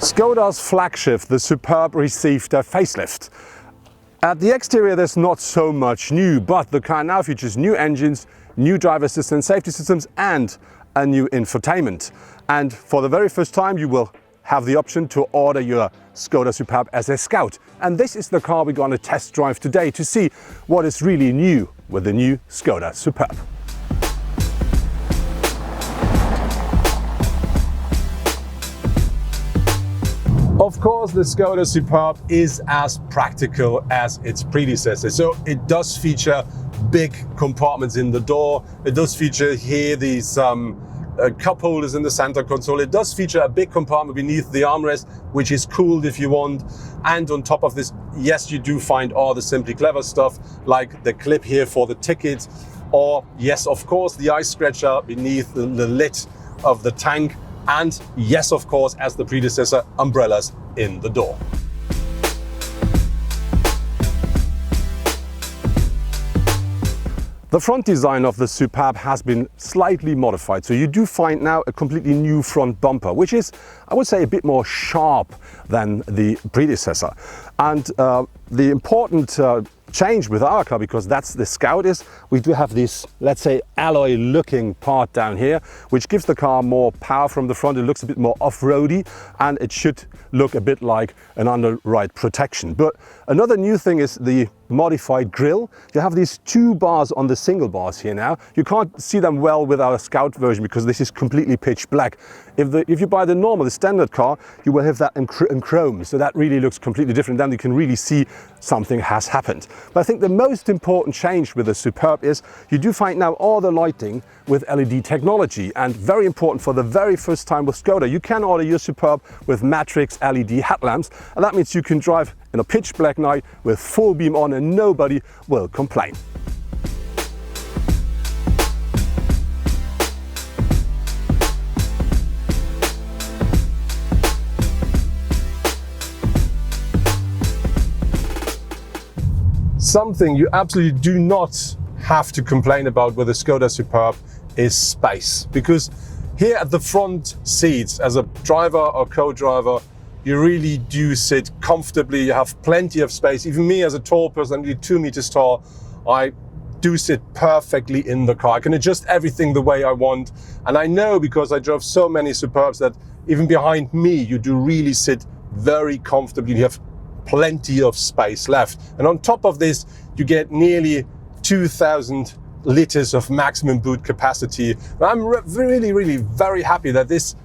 Skoda's flagship, the Superb, received a facelift. At the exterior there's not so much new, but the car now features new engines, new driver assistance safety systems and a new infotainment. And for the very first time you will have the option to order your Skoda Superb as a Scout. And this is the car we're going to test drive today to see what is really new with the new Skoda Superb. Of course, the Skoda Superb is as practical as its predecessor. So it does feature big compartments in the door. It does feature here these cup holders in the center console. It does feature a big compartment beneath the armrest, which is cooled if you want. And on top of this, yes, you do find all the Simply Clever stuff, like the clip here for the tickets, or yes, of course, the ice scratcher beneath the lid of the tank. And yes, of course, as the predecessor, umbrellas in the door. The front design of the Superb has been slightly modified. So you do find now a completely new front bumper, which is, I would say, a bit more sharp than the predecessor. And the important change with our car, because that's the Scout, is we do have this, let's say, alloy looking part down here, which gives the car more power from the front. It looks a bit more off-roady and it should look a bit like an underride protection. But another new thing is the modified grille. You have these two bars on the single bars here now. You can't see them well with our Scout version because this is completely pitch black. If you buy the normal, the standard car, you will have that in chrome, so that really looks completely different. Then you can really see something has happened. But I think the most important change with the Superb is you do find now all the lighting with LED technology, and very important for the very first time with Skoda, you can order your Superb with matrix LED headlamps, and that means you can drive in a pitch black night with full beam on and nobody will complain. Something you absolutely do not have to complain about with the Skoda Superb is space, because here at the front seats, as a driver or co-driver, you really do sit comfortably. You have plenty of space. Even me as a tall person, I'm only 2 meters tall, I do sit perfectly in the car. I can adjust everything the way I want. And I know, because I drove so many Superbs, that even behind me, you do really sit very comfortably. You have plenty of space left. And on top of this, you get nearly 2,000 liters of maximum boot capacity. I'm really very happy that this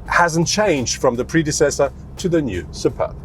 hasn't changed from the predecessor to the new Superb.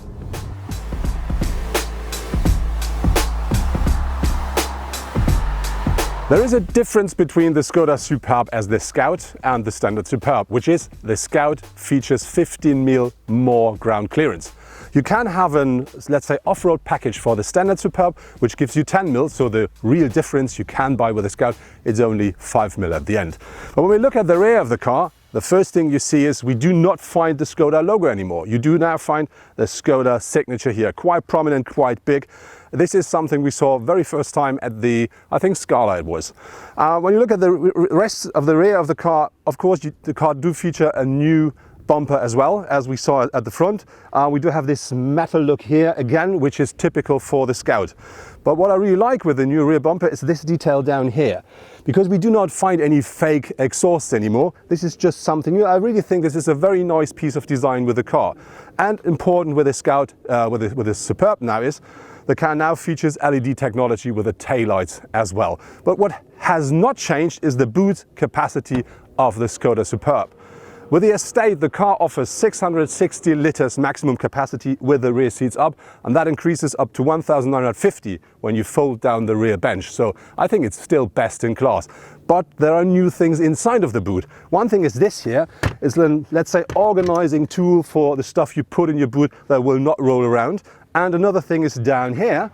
There is a difference between the Skoda Superb as the Scout and the standard Superb, which is the Scout features 15 mil more ground clearance. You can have an, let's say, off-road package for the standard Superb, which gives you 10 mil, so the real difference you can buy with the Scout is only 5 mil at the end. But when we look at the rear of the car, the first thing you see is we do not find the Skoda logo anymore. You do now find the Skoda signature here, quite prominent, quite big. This is something we saw very first time at the, I think, Scala it was. When you look at the rest of the rear of the car, of course, the car do feature a new bumper as well, as we saw at the front. We do have this metal look here again, which is typical for the Scout. But what I really like with the new rear bumper is this detail down here, because we do not find any fake exhausts anymore. This is just something new. I really think this is a very nice piece of design with the car. And important with the Scout, with the Superb now is, the car now features LED technology with the taillights as well. But what has not changed is the boot capacity of the Skoda Superb. With the Estate, the car offers 660 liters maximum capacity with the rear seats up, and that increases up to 1,950 when you fold down the rear bench. So I think it's still best in class. But there are new things inside of the boot. One thing is this here, is an, let's say, organizing tool for the stuff you put in your boot that will not roll around. And another thing is down here,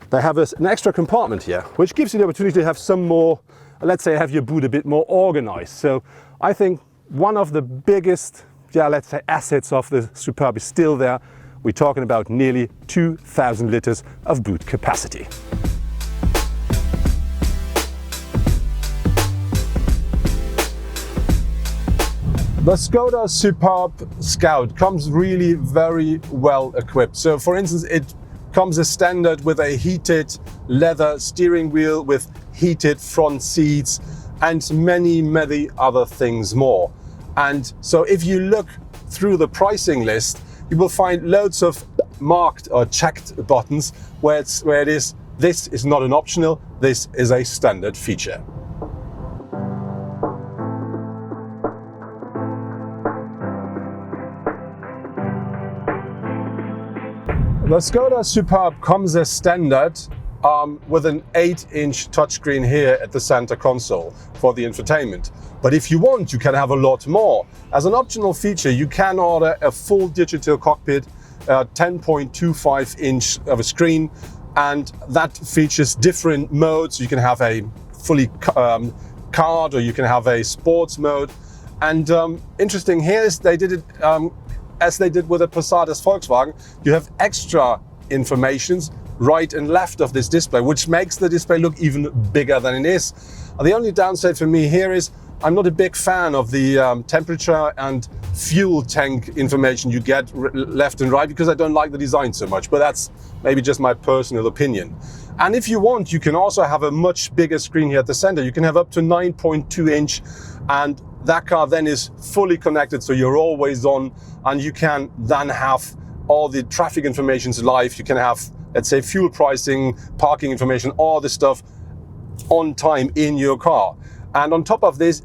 they have an extra compartment here, which gives you the opportunity to have some more, let's say, have your boot a bit more organized. So I think one of the biggest, let's say, assets of the Superb is still there. We're talking about nearly 2,000 liters of boot capacity. The Skoda Superb Scout comes really very well equipped. So for instance, it comes as standard with a heated leather steering wheel with heated front seats and many other things more. And so if you look through the pricing list, you will find loads of marked or checked buttons where it is, this is not an optional, this is a standard feature. The Skoda Superb comes as standard with an 8-inch touchscreen here at the center console for the infotainment. But if you want, you can have a lot more. As an optional feature, you can order a full digital cockpit, 10.25 inch of a screen, and that features different modes. You can have a fully card, or you can have a sports mode. And interesting here is they did it as they did with the Passat as Volkswagen. You have extra informations right and left of this display, which makes the display look even bigger than it is. The only downside for me here is I'm not a big fan of the temperature and fuel tank information you get left and right, because I don't like the design so much, but that's maybe just my personal opinion. And if you want, you can also have a much bigger screen here at the center. You can have up to 9.2 inch, and that car then is fully connected, so you're always on, and you can then have all the traffic informations live. You can have, let's say, fuel pricing, parking information, all this stuff on time in your car. And on top of this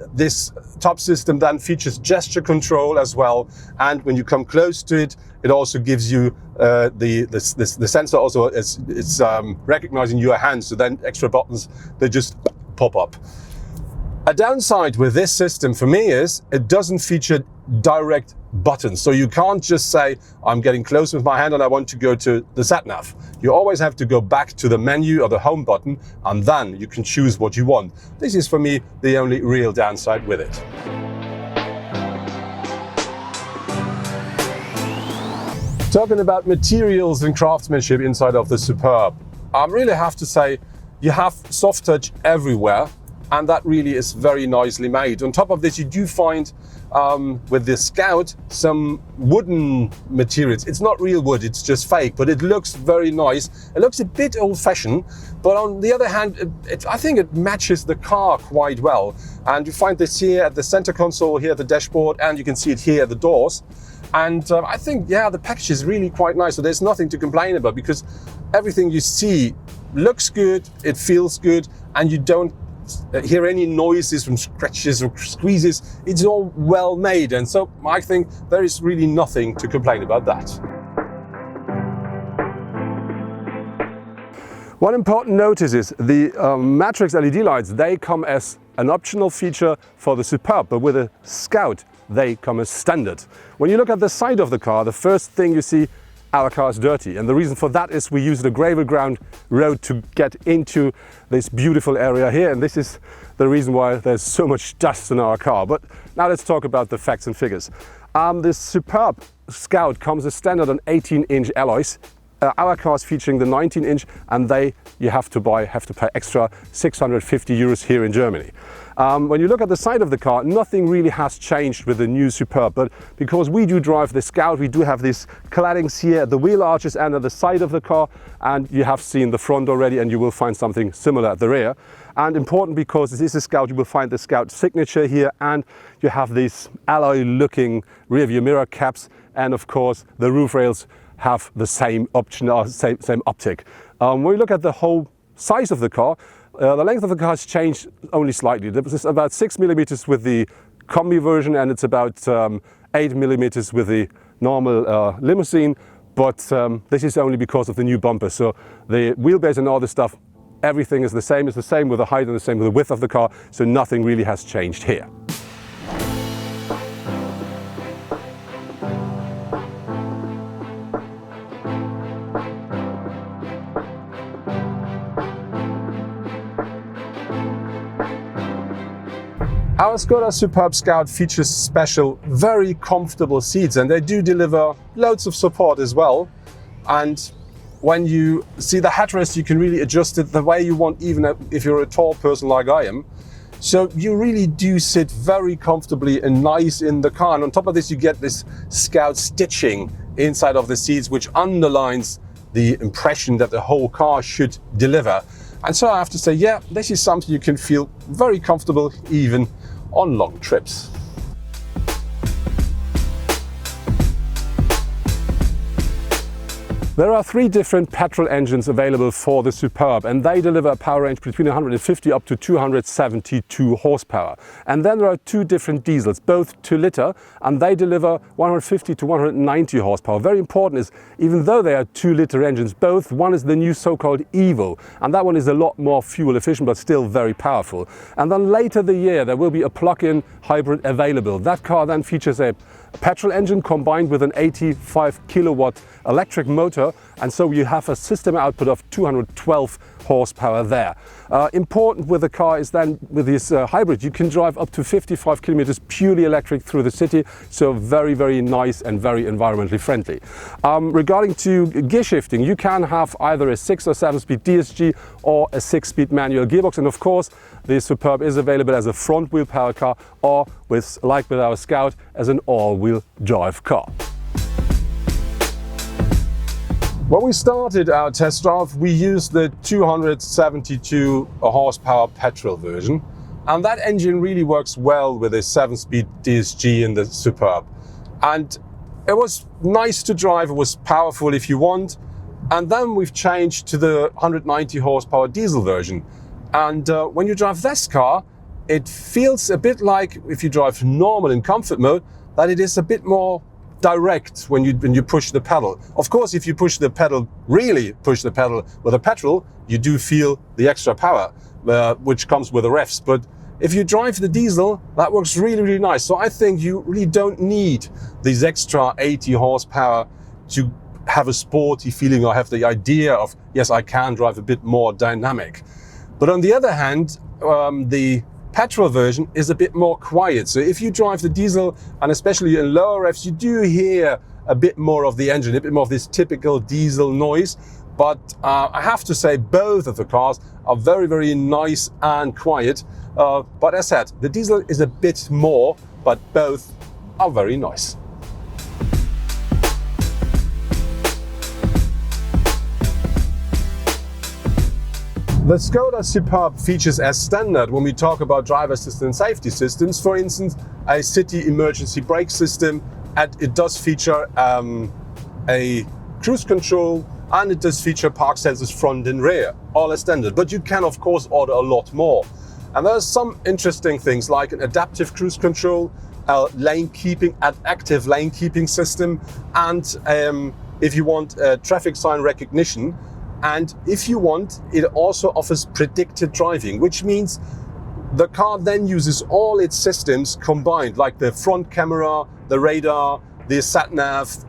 top system then features gesture control as well. And when you come close to it, it also gives you the sensor also it's recognizing your hands. So then extra buttons, they just pop up. A downside with this system for me is it doesn't feature direct buttons. So you can't just say, I'm getting close with my hand and I want to go to the sat-nav. You always have to go back to the menu or the home button, and then you can choose what you want. This is for me the only real downside with it. Talking about materials and craftsmanship inside of the Superb, I really have to say you have soft touch everywhere, and that really is very nicely made. On top of this, you do find with the Scout some wooden materials. It's not real wood, it's just fake, but it looks very nice. It looks a bit old-fashioned, but on the other hand, I think it matches the car quite well. And you find this here at the center console, here at the dashboard, and you can see it here at the doors. And I think, yeah, the package is really quite nice, so there's nothing to complain about, because everything you see looks good, it feels good, and you don't hear any noises from scratches or squeezes. It's all well made, and so I think there is really nothing to complain about that. One important notice is the matrix LED lights, they come as an optional feature for the Superb, but with a Scout they come as standard. When you look at the side of the car, the first thing you see, our car is dirty, and the reason for that is we use the gravel ground road to get into this beautiful area here, and this is the reason why there's so much dust in our car. But now let's talk about the facts and figures. This Superb Scout comes as standard on 18-inch alloys. Our car is featuring the 19-inch, and you have to pay extra 650 euros here in Germany. When you look at the side of the car, nothing really has changed with the new Superb, but because we do drive the Scout, we do have these claddings here at the wheel arches and at the side of the car, and you have seen the front already, and you will find something similar at the rear. And important, because this is a Scout, you will find the Scout signature here, and you have these alloy-looking rear-view mirror caps, and of course the roof rails have the same option, or same optic. When we look at the whole size of the car, the length of the car has changed only slightly. It's about 6 millimeters with the Combi version, and it's about 8 millimeters with the normal limousine. But this is only because of the new bumper. So the wheelbase and all this stuff, everything is the same. It's the same with the height and the same with the width of the car. So nothing really has changed here. Our Skoda Superb Scout features special, very comfortable seats, and they do deliver loads of support as well. And when you see the headrest, you can really adjust it the way you want, even if you're a tall person like I am. So you really do sit very comfortably and nice in the car. And on top of this, you get this Scout stitching inside of the seats, which underlines the impression that the whole car should deliver. And so I have to say, yeah, this is something you can feel very comfortable even on long trips. There are 3 different petrol engines available for the Superb, and they deliver a power range between 150 up to 272 horsepower. And then there are 2 different diesels, both 2 liter, and they deliver 150 to 190 horsepower. Very important is, even though they are 2 liter engines, both, one is the new so-called Evo, and that one is a lot more fuel efficient, but still very powerful. And then later the year, there will be a plug-in hybrid available. That car then features a petrol engine combined with an 85 kilowatt electric motor, and so you have a system output of 212 horsepower there. Important with the car is then with this hybrid, you can drive up to 55 kilometers purely electric through the city, so very, very nice and very environmentally friendly. Regarding to gear shifting, you can have either a 6 or 7-speed DSG or a 6-speed manual gearbox, and of course the Superb is available as a front-wheel power car or like with our Scout, as an all-wheel drive car. When we started our test drive, we used the 272 horsepower petrol version, and that engine really works well with a 7-speed DSG in the Superb. And it was nice to drive, it was powerful if you want, and then we've changed to the 190 horsepower diesel version. And when you drive this car, it feels a bit like, if you drive normal in comfort mode, that it is a bit more direct when you push the pedal. Of course, if you really push the pedal with a petrol, you do feel the extra power, which comes with the revs. But if you drive the diesel, that works really, really nice. So I think you really don't need these extra 80 horsepower to have a sporty feeling or have the idea of, yes, I can drive a bit more dynamic. But on the other hand, the petrol version is a bit more quiet. So if you drive the diesel, and especially in lower revs, you do hear a bit more of the engine, a bit more of this typical diesel noise. But I have to say both of the cars are very, very nice and quiet. But as I said, the diesel is a bit more, but both are very nice. The Skoda Superb features as standard when we talk about driver assistance safety systems, for instance, a city emergency brake system, and it does feature a cruise control, and it does feature park sensors front and rear, all as standard. But you can of course order a lot more. And there's some interesting things like an adaptive cruise control, lane keeping, active lane keeping system, and if you want traffic sign recognition. And if you want, it also offers predicted driving, which means the car then uses all its systems combined, like the front camera, the radar, the sat-nav,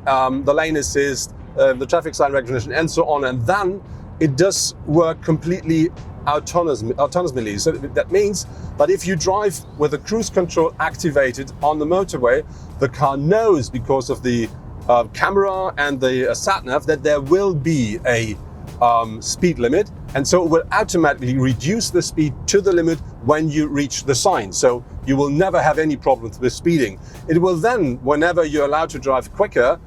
the lane assist, the traffic sign recognition, and so on. And then it does work completely autonomously. So that means that if you drive with the cruise control activated on the motorway, the car knows, because of the camera and the sat-nav, that there will be a speed limit, and so it will automatically reduce the speed to the limit when you reach the sign. So you will never have any problems with speeding. It will then, whenever you're allowed to drive quicker,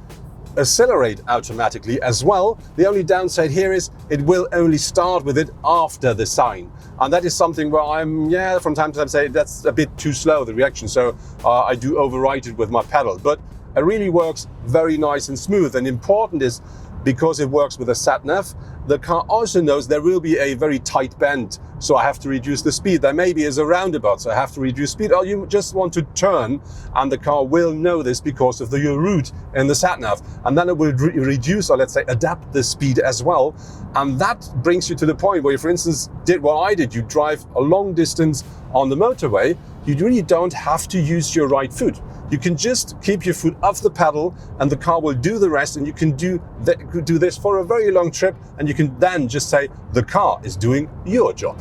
accelerate automatically as well. The only downside here is it will only start with it after the sign. And that is something where I'm, from time to time say that's a bit too slow, the reaction. So I do overwrite it with my pedal. But it really works very nice and smooth. And important is, because it works with a sat-nav, the car also knows there will be a very tight bend, so I have to reduce the speed. There maybe is a roundabout, so I have to reduce speed. Or you just want to turn, and the car will know this because of your route in the sat-nav. And then it will reduce, or let's say adapt the speed as well. And that brings you to the point where you, for instance, did what I did. You drive a long distance on the motorway, you really don't have to use your right foot. You can just keep your foot off the pedal and the car will do the rest, and you can do this for a very long trip, and you can then just say the car is doing your job.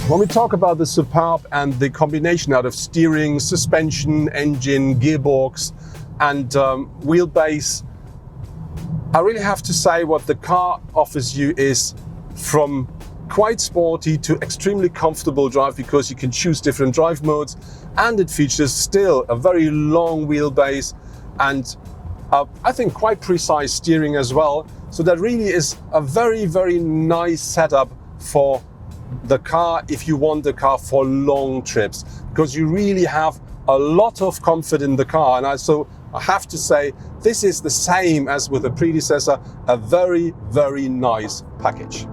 When we talk about the Superb and the combination out of steering, suspension, engine, gearbox and wheelbase, I really have to say what the car offers you is from quite sporty to extremely comfortable drive, because you can choose different drive modes, and it features still a very long wheelbase and I think quite precise steering as well. So that really is a very, very nice setup for the car if you want the car for long trips, because you really have a lot of comfort in the car. And so I have to say, this is the same as with the predecessor, a very, very nice package.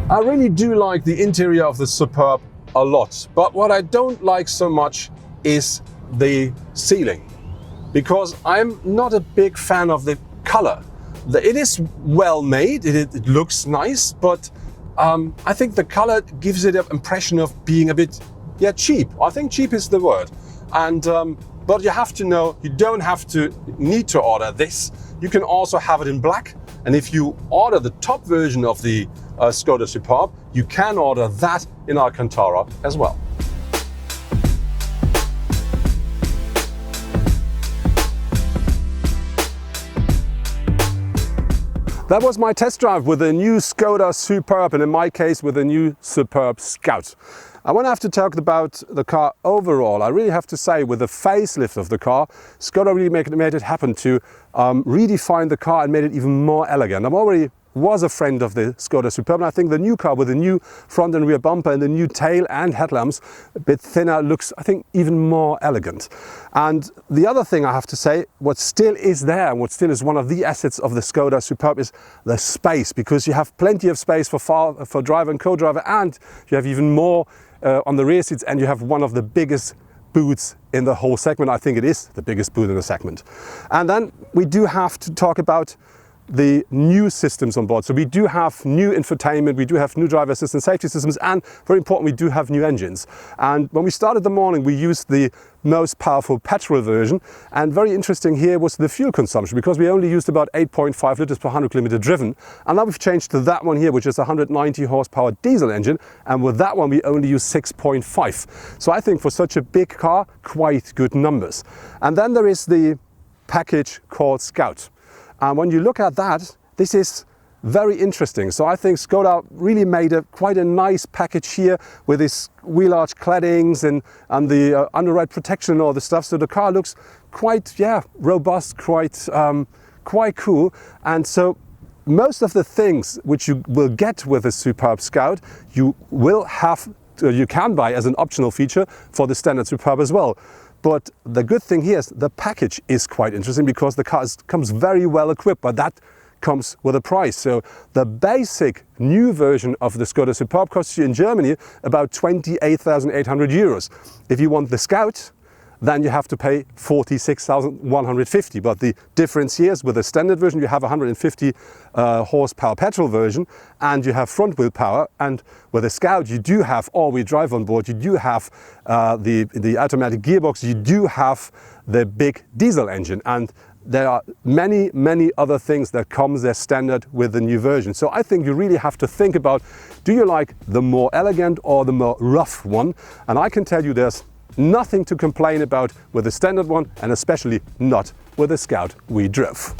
I really do like the interior of the Superb a lot, but what I don't like so much is the ceiling, because I'm not a big fan of the color. It is well made, it looks nice, but I think the color gives it an impression of being a bit, cheap. I think cheap is the word. And but you have to know, you don't need to order this. You can also have it in black. And if you order the top version of the Skoda Superb, you can order that in Alcantara as well. That was my test drive with the new Skoda Superb, and in my case with the new Superb Scout. I want to have to talk about the car overall. I really have to say, with the facelift of the car, Skoda really made it happen to redefine the car and made it even more elegant. I'm already was a friend of the Skoda Superb, and I think the new car with the new front and rear bumper and the new tail and headlamps, a bit thinner, looks, I think, even more elegant. And the other thing I have to say, what still is there and what still is one of the assets of the Skoda Superb is the space, because you have plenty of space for driver and co-driver, and you have even more on the rear seats, and you have one of the biggest boots in the whole segment. I think it is the biggest boot in the segment. And then we do have to talk about the new systems on board. So we do have new infotainment, we do have new driver assistance safety systems, and very important, we do have new engines. And when we started the morning, we used the most powerful petrol version, and very interesting here was the fuel consumption, because we only used about 8.5 liters per 100 kilometer driven. And now we've changed to that one here, which is a 190 horsepower diesel engine, and with that one we only use 6.5. So I think for such a big car, quite good numbers. And then there is the package called Scout. And when you look at that, this is very interesting. So I think Skoda really made quite a nice package here with this wheel arch claddings and the underride protection and all the stuff. So the car looks quite, robust, quite cool. And so most of the things which you will get with the Superb Scout, you can buy as an optional feature for the standard Superb as well. But the good thing here is the package is quite interesting, because the car comes very well equipped, but that comes with a price. So the basic new version of the Skoda Superb costs you in Germany about 28,800 euros. If you want the Scout, then you have to pay 46,150. But the difference here is, with the standard version, you have a 150 horsepower petrol version, and you have front wheel power. And with the Scout, you do have all-wheel drive on board. You do have the automatic gearbox. You do have the big diesel engine. And there are many, many other things that comes as standard with the new version. So I think you really have to think about, do you like the more elegant or the more rough one? And I can tell you there's nothing to complain about with the standard one, and especially not with the Scout we drove.